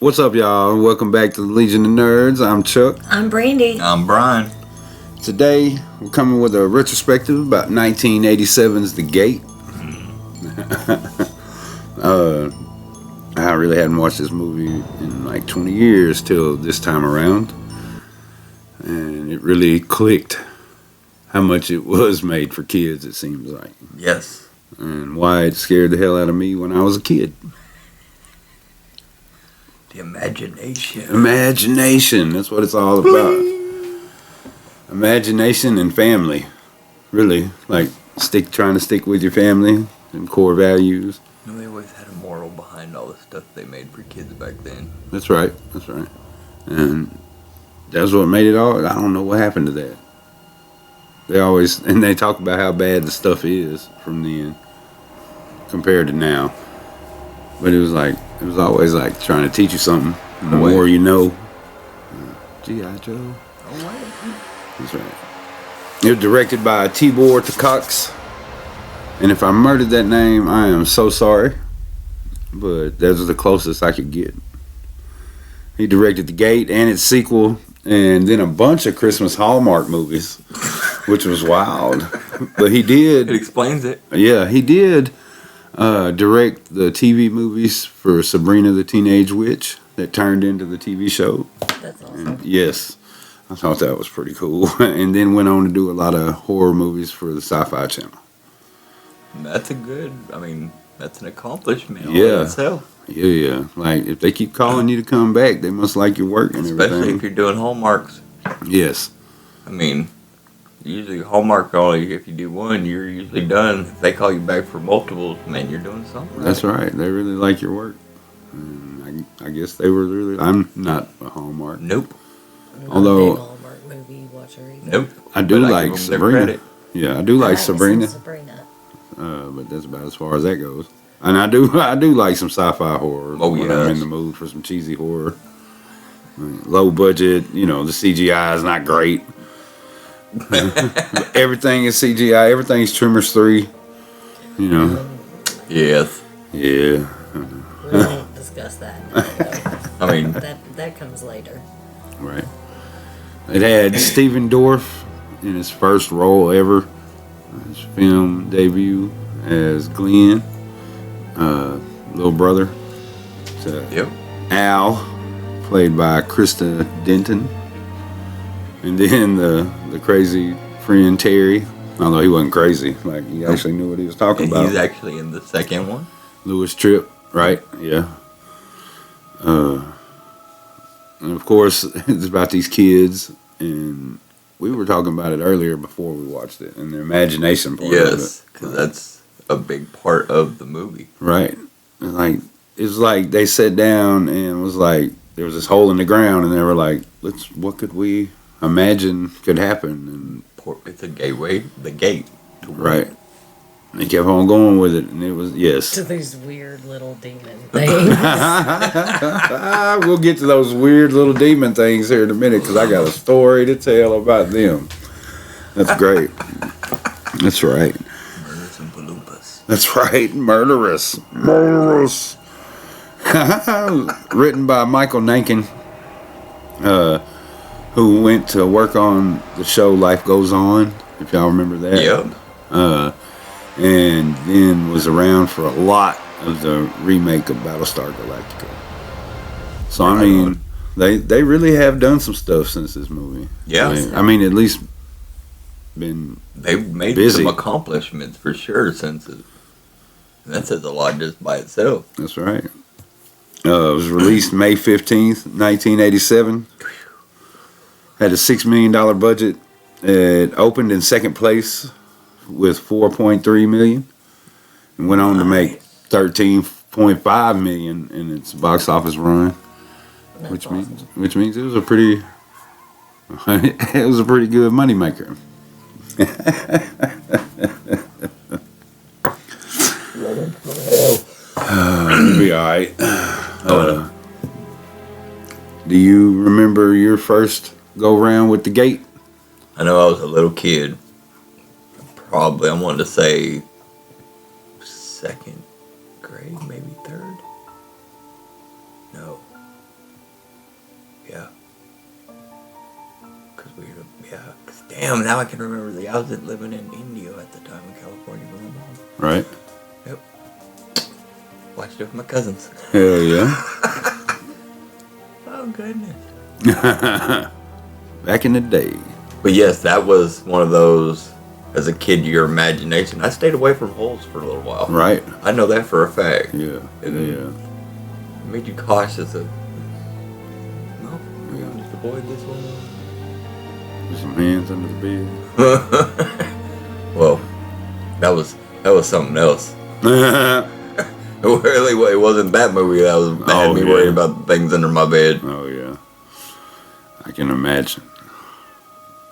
What's up, y'all? Welcome back to the Legion of Nerds. I'm Chuck. I'm Brandy. I'm Brian. Today, we're coming with a retrospective about 1987's The Gate. I really hadn't watched this movie in like 20 years till this time around. And it really clicked how much it was made for kids, it seems like. Yes. And why it scared the hell out of me when I was a kid. The imagination. Imagination, that's what it's all about. Imagination and family. Really, like trying to stick with your family and core values. They always had a moral behind all the stuff they made for kids back then. That's right. And that's what made it all. I don't know what happened to that. They talk about how bad the stuff is from then compared to now. But it was always like trying to teach you something. And the more you know. G.I. Joe. That's right. It was directed by Tibor Takacs. And if I murdered that name, I am so sorry. But that was the closest I could get. He directed The Gate and its sequel, and then a bunch of Christmas Hallmark movies, which was wild. But he did. It explains it. Yeah, he did direct the TV movies for Sabrina the Teenage Witch that turned into the TV show. That's awesome. And yes, I thought that was pretty cool. And then went on to do a lot of horror movies for the Sci-Fi Channel. That's that's an accomplishment Yeah. in itself. Yeah. Like, if they keep calling you to come back, they must like your work and Especially everything. if you're doing Hallmarks. Yes. Usually Hallmark only, if you do one, you're usually done. If they call you back for multiples, man, you're doing something right. That's right. They really like your work. And I guess they were really... I'm not a Hallmark. Nope. I'm Although- not a big Hallmark movie watcher either. Nope. I do But like give 'em their Sabrina. credit. Yeah, I do like Sabrina. Sabrina. But that's about as far as that goes. And I do like some sci-fi horror. Oh, when I'm in yes. the mood for some cheesy horror. Low budget, the CGI is not great. Everything is CGI. Everything's Tremors 3. Yes. Yeah. We won't discuss that now, though. That comes later. Right. It had Stephen Dorff in his first role ever. His film debut as Glenn, little brother. Yep. Al, played by Krista Denton. And then the crazy friend Terry, although he wasn't crazy, like he actually knew what he was talking about. He's actually in the second one. Louis Tripp, right? Yeah. And of course, it's about these kids, and we were talking about it earlier before we watched it, and the imagination part of it. Yes, because that's a big part of the movie. Right. It's like they sat down and was like, there was this hole in the ground, and they were like, what could we imagine could happen? It's a gateway, the gate. And right. And they kept on going with it, and it was, yes. To these weird little demon things. We'll get to those weird little demon things here in a minute, because I got a story to tell about them. That's great. That's right. Murders and paloopas. That's right. Murderous. Written by Michael Nankin, who went to work on the show Life Goes On, if y'all remember that. Yep. And then was around for a lot of the remake of Battlestar Galactica. So, they really have done some stuff since this movie. Yeah. At least been They've made busy. some accomplishments for sure since it. That says a lot just by itself. That's right. It was released May 15th, 1987. Had a $6 million budget. It opened in second place with $4.3 million. And went on to make $13.5 million in its box office run. That's Which means it was a pretty good moneymaker. You'll be alright. Do you remember your first go round with The Gate? I know I was a little kid. Probably, I wanted to say second grade, maybe third. No. Yeah. Cause damn, now I can remember I was living in India at the time in California with my mom. Right. Yep. Watched it with my cousins. Hell yeah. Oh, goodness. Back in the day. But yes, that was one of those, as a kid, your imagination. I stayed away from holes for a little while. Right. I know that for a fact. Yeah. It made you cautious of, no, just avoid this one. With some hands under the bed. Well, that was something else. Really, it wasn't that movie that had me worried about things under my bed. Oh, yeah. I can imagine.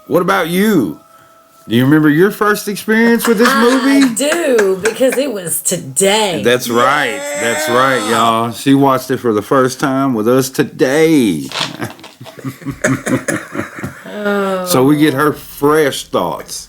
What about you? Do you remember your first experience with this movie? I do, because it was today. That's right. That's right, y'all. She watched it for the first time with us today. So we get her fresh thoughts.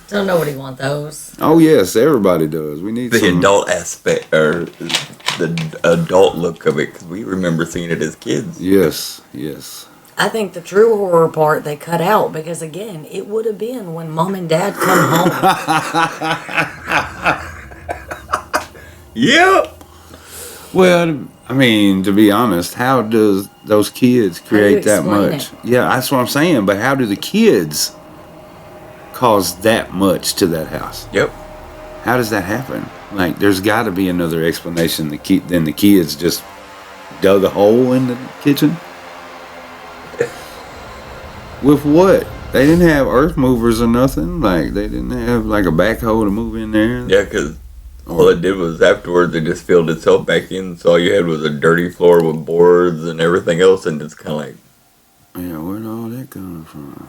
Don't nobody want those. Oh, yes, everybody does. We need The adult aspect, or the adult look of it, because we remember seeing it as kids. Yes, yes. I think the true horror part they cut out, because again, it would have been when mom and dad come home. Yep. Well, I mean, to be honest, how does those kids create that much? Yeah, that's what I'm saying. But how do the kids cause that much to that house? Yep. How does that happen? Like, there's got to be another explanation than the kids just dug a hole in the kitchen. With what? They didn't have earth movers or nothing. Like, they didn't have like a backhoe to move in there. Yeah, because all it did was afterwards it just filled itself back in. So all you had was a dirty floor with boards and everything else, and it's kind of like, yeah, where'd all that come from?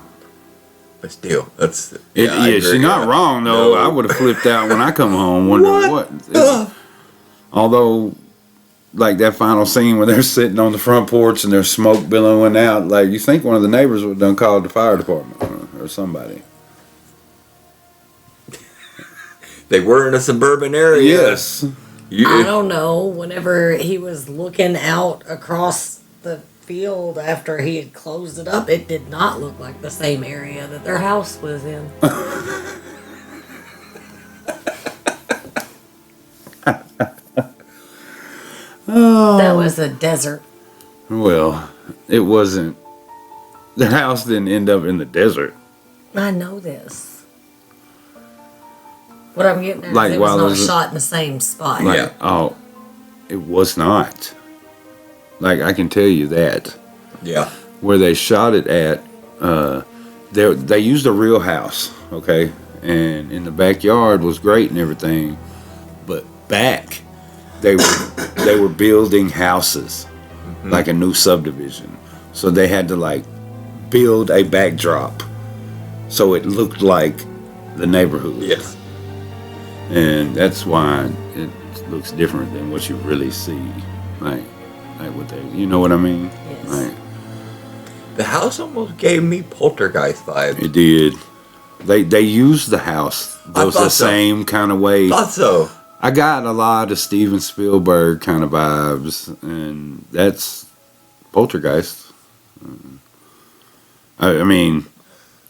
but still, that's She's not wrong though. No. I would have flipped out when I come home, wondering what. Although, like that final scene where they're sitting on the front porch and there's smoke billowing out, like you think one of the neighbors would have done called the fire department or somebody. They were in a suburban area. Yes. I don't know. Whenever he was looking out across the field after he had closed it up, it did not look like the same area that their house was in. That was a desert. Well, it wasn't. The house didn't end up in the desert. I know this. What I'm getting at Like, is it while was there's not shot in the same spot. Like, Yeah. oh, it was not. Like, I can tell you that. Yeah. Where they shot it at, they used a real house, okay? And in the backyard was great and everything. But back, they were building houses, like a new subdivision. So they had to, like, build a backdrop so it looked like the neighborhood. Yes. And that's why it looks different than what you really see. Like what they, you know what I mean? Yes. Like, The house almost gave me poltergeist vibes. it did. They used the house the thought so. same kind of way. Thought so. I got a lot of Steven Spielberg kind of vibes, and that's Poltergeist. I mean,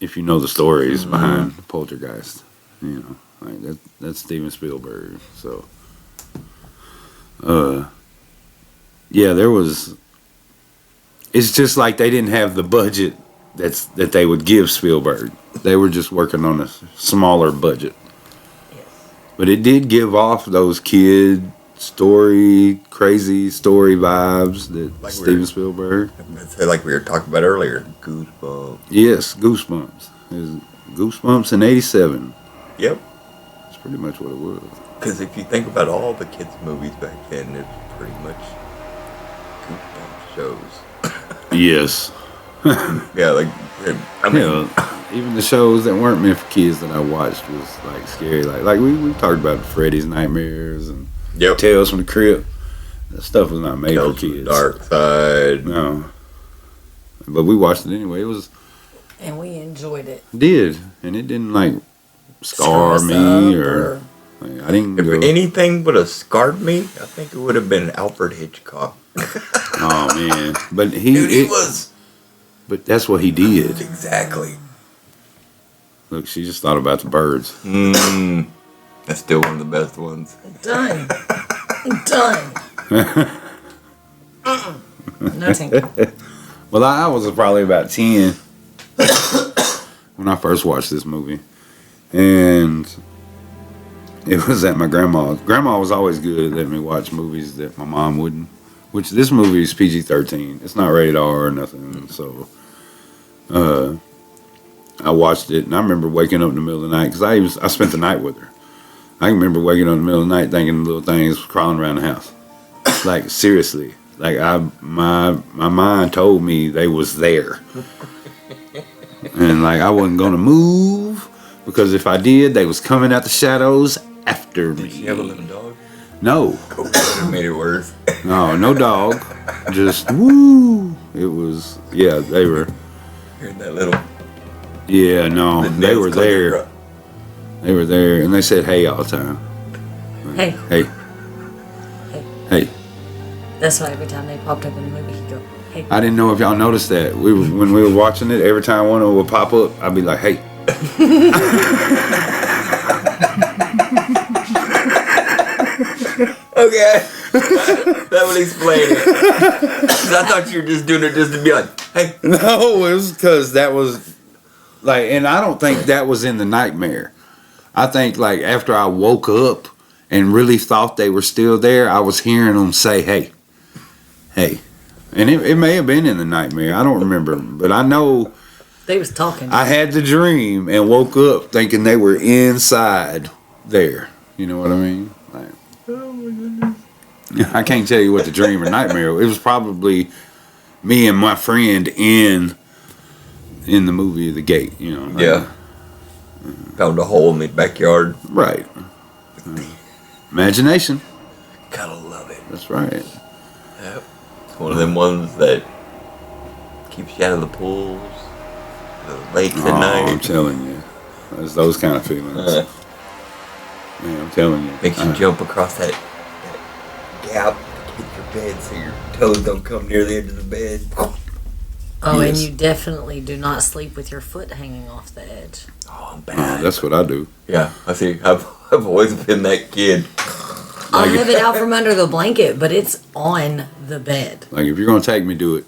if you know the stories behind Poltergeist, you know, like that's Steven Spielberg. So, yeah, there was. It's just like they didn't have the budget that they would give Spielberg. They were just working on a smaller budget. Yes. But it did give off those crazy story vibes that Like Steven Spielberg. I'd say, like we were talking about earlier, Goosebumps. Yes, Goosebumps. It was Goosebumps in '87. Yep. That's pretty much what it was. Because if you think about all the kids' movies back then, it's pretty much Goosebumps shows. Yes. Yeah, like, I mean, You know, even the shows that weren't meant for kids that I watched was like scary. Like we talked about Freddy's Nightmares and yep. Tales from the Crypt. That stuff was not made Tales for from the kids. Dark Side. No. But we watched it anyway. It was And we enjoyed it. did, and it didn't like Scare scar us me up or like, I didn't If go. anything would have scarred me, I think it would have been Alfred Hitchcock. Oh man, but Dude, he was But that's what he did. Exactly. Look, she just thought about the birds. That's still one of the best ones. Done. Done. Nothing. Well, I was probably about 10 when I first watched this movie. And it was at my grandma's. Grandma was always good at letting me watch movies that my mom wouldn't. Which this movie is PG-13. It's not rated R or nothing. So I watched it, and I remember waking up in the middle of the night because I spent the night with her. I can remember waking up in the middle of the night thinking little things crawling around the house. Like seriously, like my mind told me they was there, and like I wasn't gonna move because if I did, they was coming out the shadows after me. Did she have a little dog? No. Oh, that made it worse. No dog. Just woo. It was they were. Hearing that little. Yeah, no, they were there. Up. They were there, and they said "hey" all the time. Hey. Hey. Hey. Hey. That's why every time they popped up in the movie, he'd go, hey. I didn't know if y'all noticed that. When we were watching it, every time one of them would pop up, I'd be like, "Hey." Okay. That would explain it. 'Cause I thought you were just doing it just to be like, hey. No, it was because that was like, and I don't think that was in the nightmare. I think like after I woke up and really thought they were still there, I was hearing them say, "Hey, hey," and it may have been in the nightmare. I don't remember, but I know They was talking. I had the dream and woke up thinking they were inside there. You know what I mean? Like, Oh my goodness. I can't tell you what the dream or nightmare. It was probably me and my friend in the movie The Gate. You know? Yeah. Found a hole in the backyard. Right. Imagination. Gotta love it. That's right. Yep. It's one of them ones that keeps you out of the pools, the lakes at night. I'm telling you, it's those kind of feelings. Man, I'm telling you. Makes you jump across that gap to get your bed so your toes don't come near the edge of the bed. Oh, and Yes. you definitely do not sleep with your foot hanging off the edge. Oh, bad. That's what I do. Yeah, I see. I've always been that kid. I'll have it out from under the blanket, but it's on the bed. Like if you're gonna take me, do it.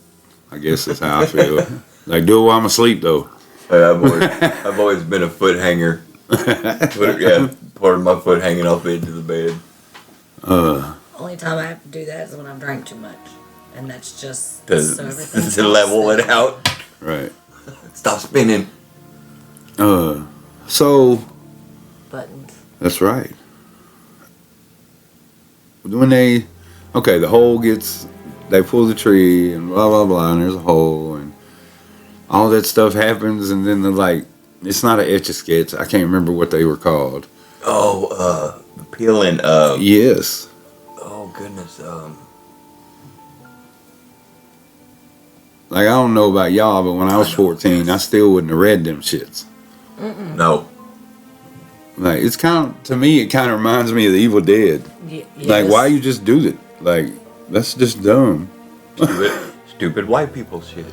I guess that's how I feel. Like do it while I'm asleep though. I've always been a foot hanger. Part of my foot hanging off the edge of the bed. Only time I have to do that is when I've drank too much. And that's just To, so everything to level it out. Right. Stop spinning. So buttons. that's right. When the hole gets, they pull the tree and blah blah blah, and there's a hole and all that stuff happens, and then it's not an etch a sketch. I can't remember what they were called. Oh, the peeling. Yes. Oh goodness. Like I don't know about y'all, but when I was 14, I still wouldn't have read them shits. No. Like it's to me, it kind of reminds me of the Evil Dead. Yes. Like why you just do that? Like that's just dumb. Stupid white people shit.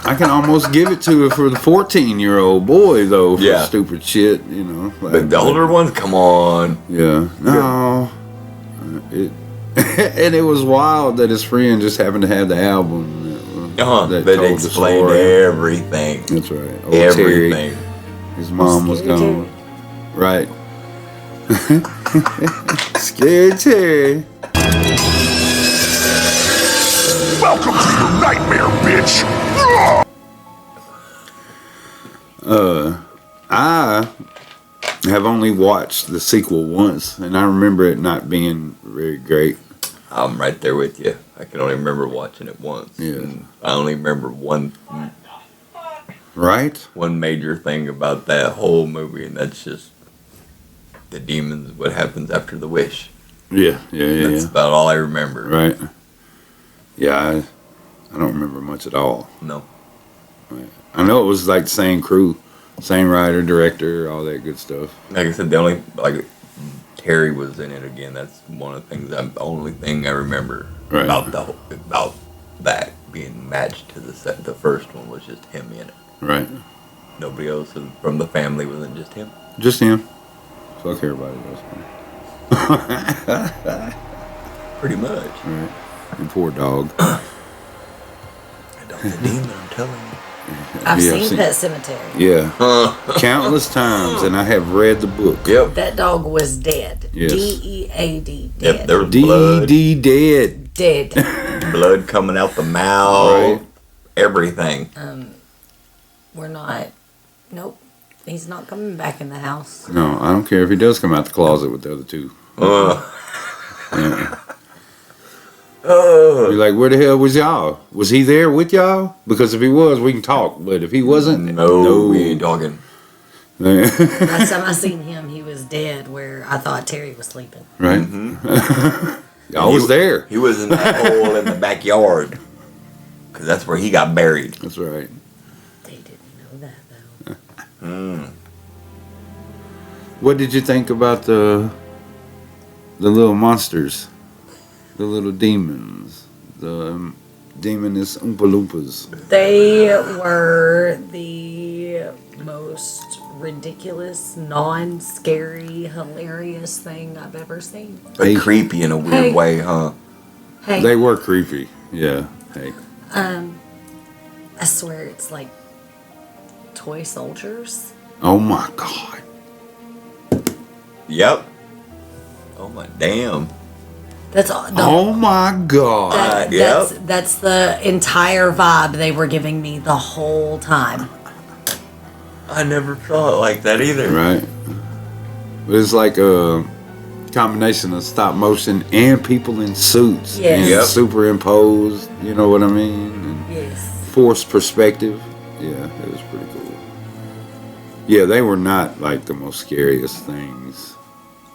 I can almost give it to it for the 14-year-old boy though for Yeah. stupid shit, you know. But the older ones, come on. Yeah. No. And it was wild that his friend just happened to have the album. That told the explained story. everything. That's right. Old Everything. Terry, his mom was Scary gone. Right. Scared Terry. Welcome to your nightmare, bitch! I have only watched the sequel once, and I remember it not being very great. I'm right there with you. I can only remember watching it once. Yeah. And I only remember one Right? major thing about that whole movie, and that's just the demons. What happens after the wish? Yeah. That's about all I remember. Right. Yeah, I don't remember much at all. No. I know it was like the same crew, same writer, director, all that good stuff. Like I said, Terry was in it again. That's one of the things. The only thing I remember Right. about that. being matched to the first one was just him in it. Right. Nobody else from the family wasn't just him. Just him. Fuck everybody else. Pretty much. Right. And poor dog. I don't the demon, I'm telling you. I've Yeah, seen Pet Cemetery. Yeah. Countless times, and I have read the book. Yep. That dog was dead. Yes. DEAD. Dead. Yep, there was blood. D dead. Dead. Blood coming out the mouth. Right. Everything. We're not. Nope. He's not coming back in the house. No, I don't care if he does come out the closet with the other two. Yeah. Be like, where the hell was y'all? Was he there with y'all? Because if he was, we can talk. But if he wasn't, No, we ain't talking. Last time I seen him, he was dead. Where I thought Terry was sleeping. Right? I was there. He was in that hole in the backyard. Because that's where he got buried. That's right. They didn't know that though. What did you think about the little monsters? The little demons? The demoness Oompa Loompas? They were the most ridiculous, non-scary, hilarious thing I've ever seen. But creepy in a weird Hey. way, huh? Hey, They were creepy. Yeah. Hey. I swear it's like toy soldiers. Oh my God. Yep. Oh my damn. That's all. Oh my God. That's the entire vibe they were giving me the whole time. I never saw it like that either. Right. But it's like a combination of stop motion and people in suits. Yes. And Yep. superimposed, you know what I mean? And Yes. forced perspective. Yeah, it was pretty cool. Yeah, they were not like the most scariest things.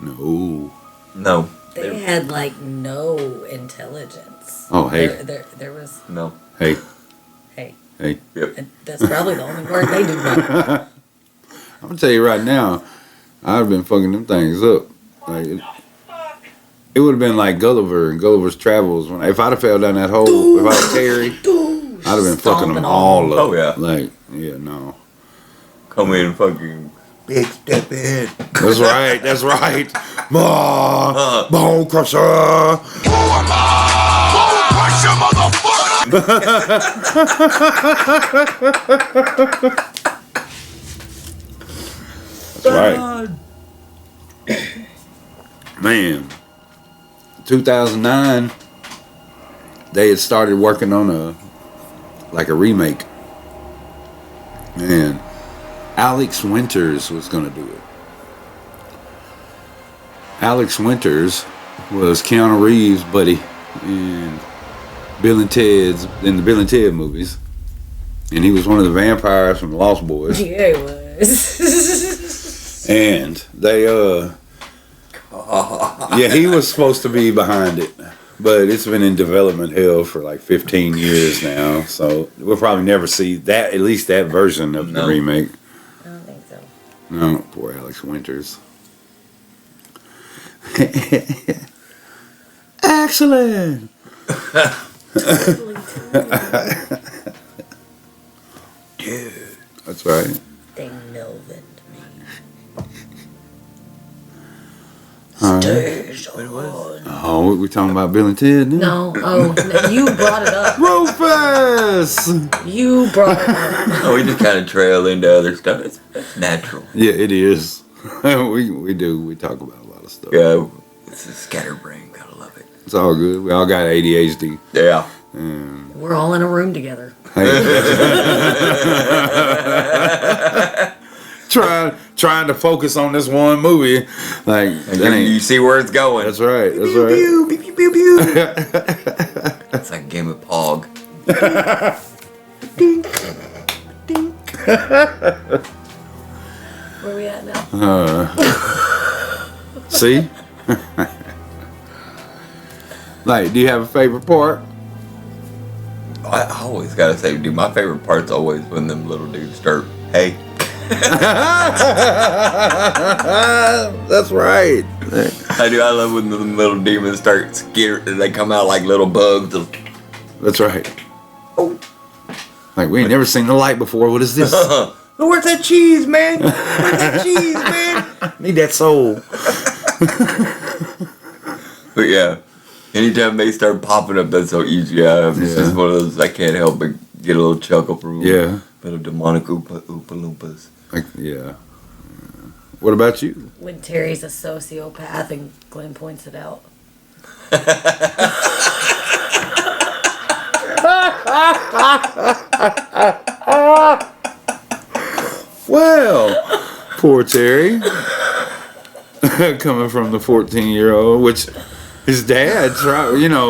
No. No. They had like no intelligence. Oh, hey. There was No. Hey. hey. Hey. Yep. And that's probably the only word they do know. I'm gonna tell you right now, I'd have been fucking them things up. Like it would have been like Gulliver and Gulliver's Travels. If I'd have fell down that hole, if I was Terry, I'd have been fucking them Stomping all up. Oh, yeah. Like, yeah, no. Come in fucking big step in. That's right. That's right. Bone crusher. Pressure, motherfucker! That's right. Man, 2009, they had started working on a remake, and Alex Winters was gonna do it. Alex Winters was Keanu Reeves' buddy in in the Bill and Ted movies, and he was one of the vampires from the Lost Boys. Yeah, it was. And they yeah, he was supposed to be behind it, but it's been in development hell for like 15 years now, so we'll probably never see that, at least that version of the remake. I don't think so. No, poor Alex Winters. Excellent. Dude. That's right. They Melvined me. All right. Stage on. Oh, we talking about Bill and Ted now? No, you brought it up. Rufus! You brought it up. Oh, we just kind of trail into other stuff. It's natural. Yeah, it is. we do. We talk about a lot of stuff. Yeah. It's a scatterbrain. Gotta love it. It's all good. We all got ADHD. Yeah. And We're all in a room together. trying to focus on this one movie, like that You ain't. see where it's going. That's right. That's Pew, right. pew, pew, pew, pew, pew. It's like a game of Pog. Where we at now? See, like, do you have a favorite part? I always gotta say, dude, my favorite part's always when them little dudes start, hey. That's right. I love when the little demons start scared. They come out like little bugs. That's right. Like, we ain't never seen the light before. What is this? Where's that cheese, man? Where's that cheese, man? Need that soul. But yeah, anytime they start popping up, that's so easy. Yeah, it's just one of those I can't help but get a little chuckle from. Yeah. Bit of demonic Oompa Loompas. Like, yeah. What about you? When Terry's a sociopath and Glenn points it out. Well, poor Terry. Coming from the 14-year-old, which his dad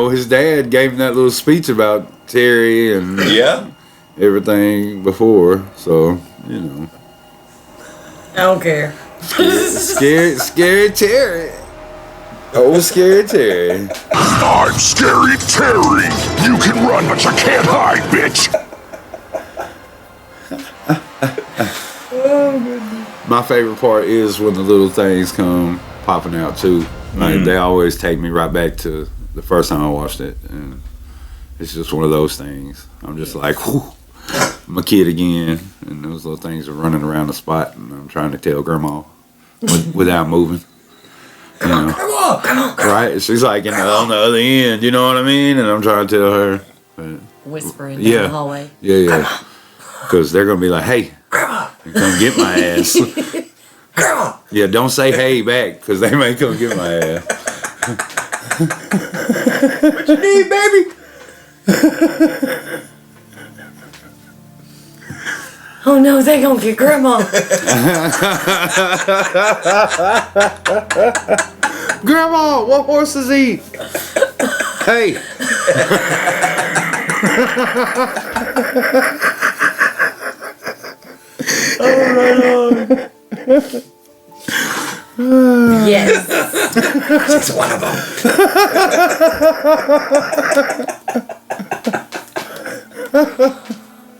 his dad gave him that little speech about Terry and everything before. So, I don't care. Scary Terry. Oh, scary Terry. I'm Scary Terry. You can run, but you can't hide, bitch. My favorite part is when the little things come popping out too. Like, they always take me right back to the first time I watched it, and it's just one of those things. I'm just like, whew, I'm a kid again, and those little things are running around the spot, and I'm trying to tell Grandma without moving. Come on, right? She's like on the other end, you know what I mean? And I'm trying to tell her, but, Whispering down the hallway. yeah, because they're gonna be like, hey. Come get my ass. Grandma! Yeah, don't say hey back, because they may come get my ass. What you need, baby? Oh no, they gonna get Grandma. Grandma, what horses eat? Hey. Yes. Just one of them.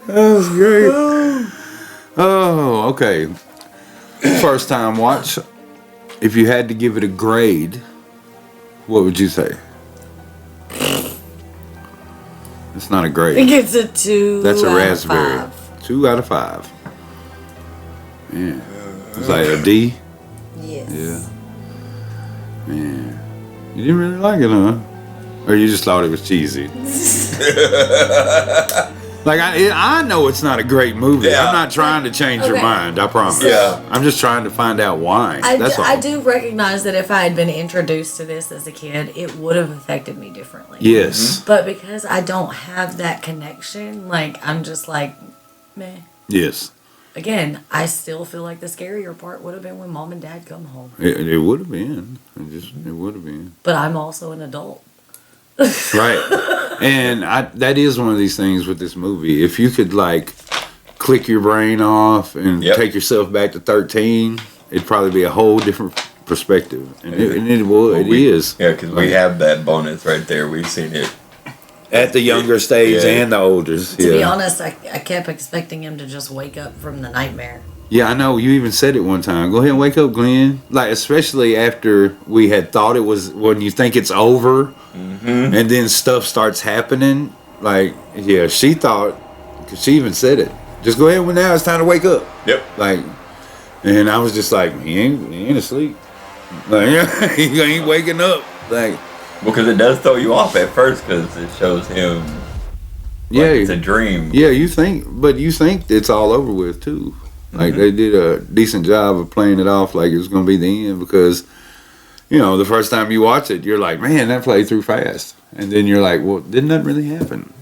That was great. Oh, okay. First time watch. If you had to give it a grade, what would you say? It's not a grade. It gets a 2. That's a out raspberry. Of 5. 2 out of 5. Yeah. It's like a D. Yes. Yeah. Man. You didn't really like it, huh? Or you just thought it was cheesy? Like, I know it's not a great movie. Yeah. I'm not trying to change your Okay. mind, I promise. Yeah. I'm just trying to find out why. That's all. I do recognize that if I had been introduced to this as a kid, it would have affected me differently. Yes. But because I don't have that connection, like, I'm just like, meh. Yes. Again, I still feel like the scarier part would have been when Mom and Dad come home. It would have been. It would have been. But I'm also an adult. Right. And that is one of these things with this movie. If you could, like, click your brain off and take yourself back to 13, it'd probably be a whole different perspective. And it is. Yeah, because we have that bonus right there. We've seen it. At the younger stage and the older. To be honest, I kept expecting him to just wake up from the nightmare. Yeah, I know. You even said it one time. Go ahead and wake up, Glenn. Like, especially after we had thought it was when you think it's over, and then stuff starts happening. Like, yeah, she thought, because she even said it. Just go ahead when now it's time to wake up. Yep. Like, and I was just like, he ain't asleep. Like, he ain't waking up. Like, Because it does throw you off at first because it shows him like it's a dream. Yeah, you think it's all over with too. Like they did a decent job of playing it off like it was going to be the end because, the first time you watch it, you're like, man, that played through fast. And then you're like, well, didn't that really happen?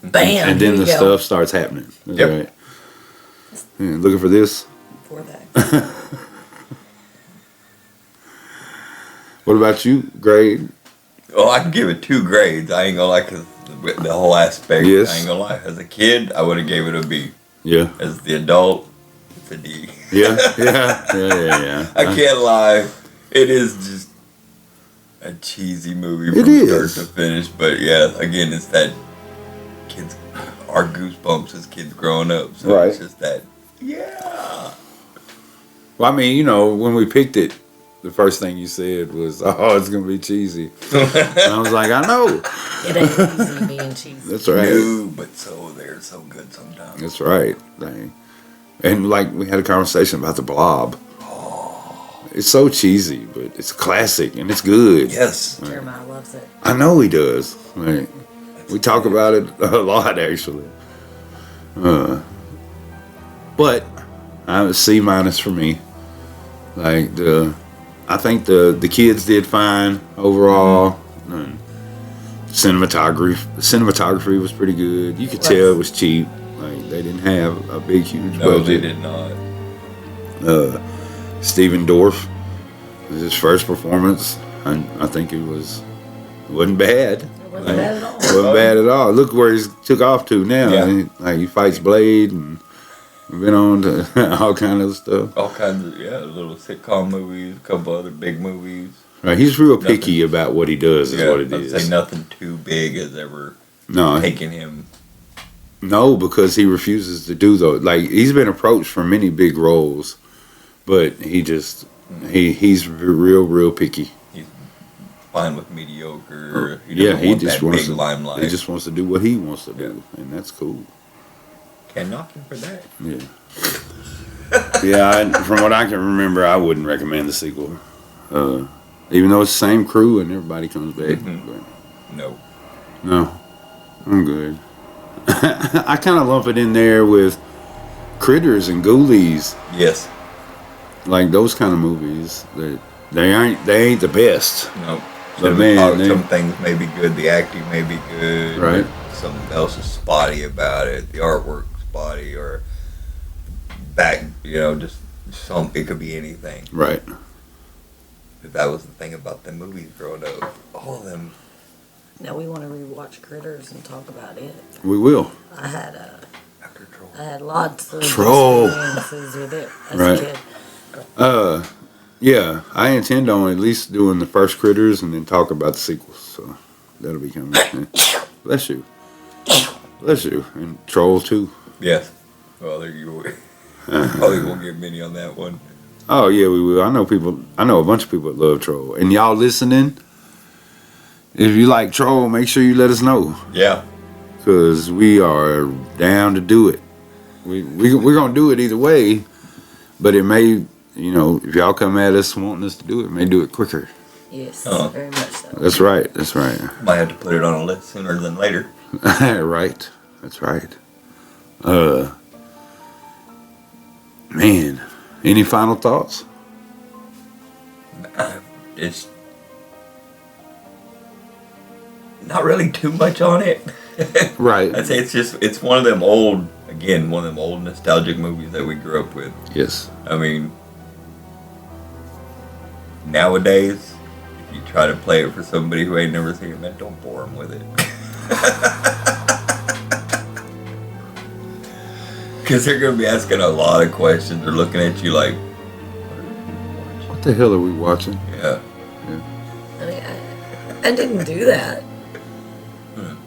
Bam! And then the stuff starts happening. That's right. Yeah, looking for this? For that. What about you, grade? Oh, I can give it 2 grades. I ain't gonna lie, cause the whole aspect. Yes. I ain't gonna lie. As a kid, I would have gave it a B. Yeah. As the adult, it's a D. Yeah. I can't lie. It is just a cheesy movie from start to finish. But yeah, again, it's that kids, our goosebumps as kids growing up. So it's just that, yeah. Well, I mean, when we picked it, the first thing you said was, "Oh, it's gonna be cheesy," and I was like, "I know." It ain't easy being cheesy. That's right. No, but they're so good sometimes. That's right. And like we had a conversation about the Blob. It's so cheesy, but it's a classic and it's good. Yes. Jeremiah loves it. I know he does. Like, we talk about it a lot, actually. But I was C- for me. Like I think the kids did fine overall. Cinematography was pretty good. You could tell it was cheap. Like they didn't have a big, huge No, budget. they did not. Steven Dorff was his first performance. I think it wasn't bad. It wasn't bad at all. Wasn't bad at all. Look where he's took off to now. Yeah. He fights Blade and been on to all kind of stuff. All kinds of little sitcom movies, a couple other big movies. Right, he's real picky about what he does. Is what it I'd is. say nothing too big has ever No, taken him. no, because he refuses to do those. Like he's been approached for many big roles, but he's real picky. He's fine with mediocre. He Yeah, doesn't he want just that wants big to. limelight. He just wants to do what he wants to do, and that's cool. Can't knock him for that. Yeah. Yeah, from what I can remember, I wouldn't recommend the sequel. Even though it's the same crew and everybody comes back. But No. no, I'm good. I kind of lump it in there with Critters and Ghoulies, Yes. like those kind of movies. That they ain't the best. No. But man, some things may be good. The acting may be good. Right. Something else is spotty about it. The artwork spotty or just it could be anything. Right. But that was the thing about the movies growing up. All of them. Now we want to rewatch Critters and talk about it. We will. I had After Troll. lots of Troll. experiences with it as Right. a kid. Yeah, I intend on at least doing the first Critters and then talk about the sequels. So that'll be coming. Bless you. Bless you. And Troll 2. Yes. Well, there you go. Probably won't get many on that one. Oh yeah, we will. I know a bunch of people that love Troll. And y'all listening, if you like Troll, make sure you let us know. Yeah. Because we are down to do it. We're going to do it either way. But it may, if y'all come at us wanting us to do it, may do it quicker. Yes, Uh-huh. very much so. That's right. That's right. Might have to put it on a list sooner than later. Right. That's right. Man, any final thoughts? It's not really too much on it. Right. I'd say it's one of them old nostalgic movies that we grew up with. Yes. I mean, nowadays, if you try to play it for somebody who ain't never seen it, man, don't bore them with it. Because they're going to be asking a lot of questions. They're looking at you like, What the hell are we watching? yeah. I mean, I didn't do that.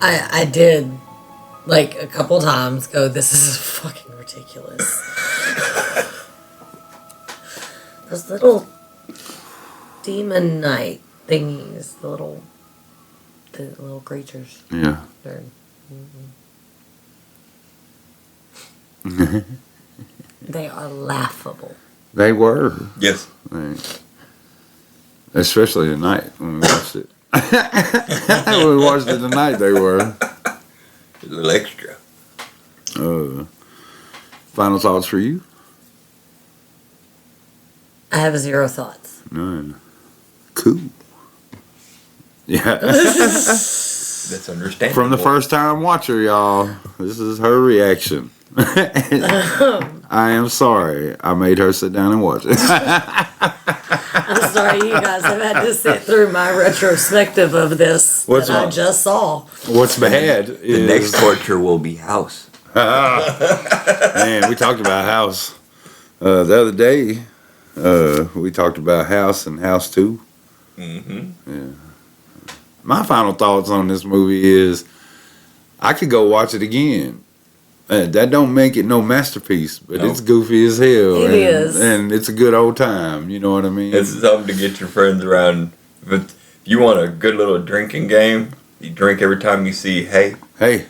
I did, like, a couple times go, this is fucking ridiculous. Those little demon knight thingies, the little creatures. Yeah. They're, they are laughable. They were. Yes. Right. Especially tonight when we watched it. When we watched it tonight, they were. A little extra. Final thoughts for you? I have 0 thoughts. None. Cool. Yeah. That's understandable. From the first time watcher, y'all, this is her reaction. I am sorry. I made her sit down and watch it. I'm sorry you guys have had to sit through my retrospective of this What's that I wrong? just saw. What's bad The is... next torture will be House. Man, we talked about House. The other day, we talked about House and House 2. Mm-hmm. Yeah. My final thoughts on this movie is I could go watch it again. That don't make it no masterpiece, but No. it's goofy as hell. It is. And it's a good old time. You know what I mean? It's something to get your friends around. But if you want a good little drinking game, you drink every time you see, hey, Hey,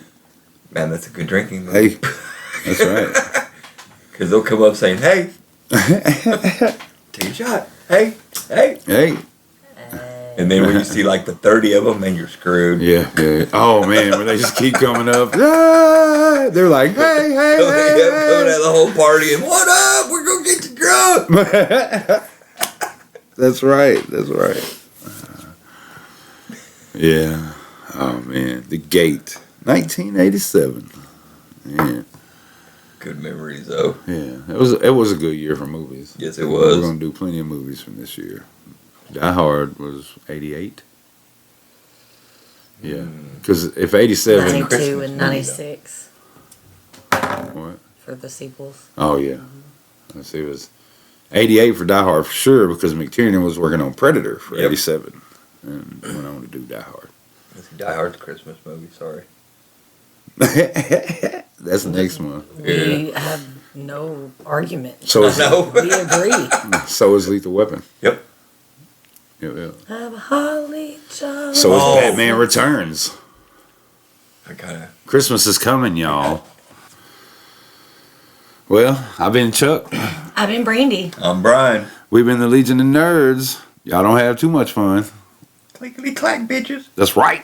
man, that's a good drinking movie. hey, that's right. Because they'll come up saying, hey, take a shot. Hey, hey. Hey, And then when you see like the 30 of them, man, you're screwed. yeah. Oh man, when they just keep coming up, ah, they're like, hey, hey, Coming hey, at the whole party and what up? We're going to get you drunk. hey. That's right. That's right. Yeah. Oh man, The Gate, 1987. Yeah. Good memories, though. Yeah, it was a good year for movies. Yes, it We're was. gonna do plenty of movies from this year. Die Hard was 88. Yeah, because if 87, 92 Christmas and movie, 96 what? for the sequels. Oh yeah, let's see, it was 88 for Die Hard for sure because McTiernan was working on Predator for Yep. 87 and went on to do Die Hard. It's Die Hard's a Christmas movie, sorry. That's the next one. We have no argument. So is, No. We agree. so is Lethal Weapon. Yep. Yeah. I'm a holly child. So is Oh. Batman Returns. I gotta. Christmas is coming, y'all. Well, I've been Chuck. I've been Brandy. I'm Brian. We've been the Legion of Nerds. Y'all don't have too much fun. Clickety clack, bitches. That's right.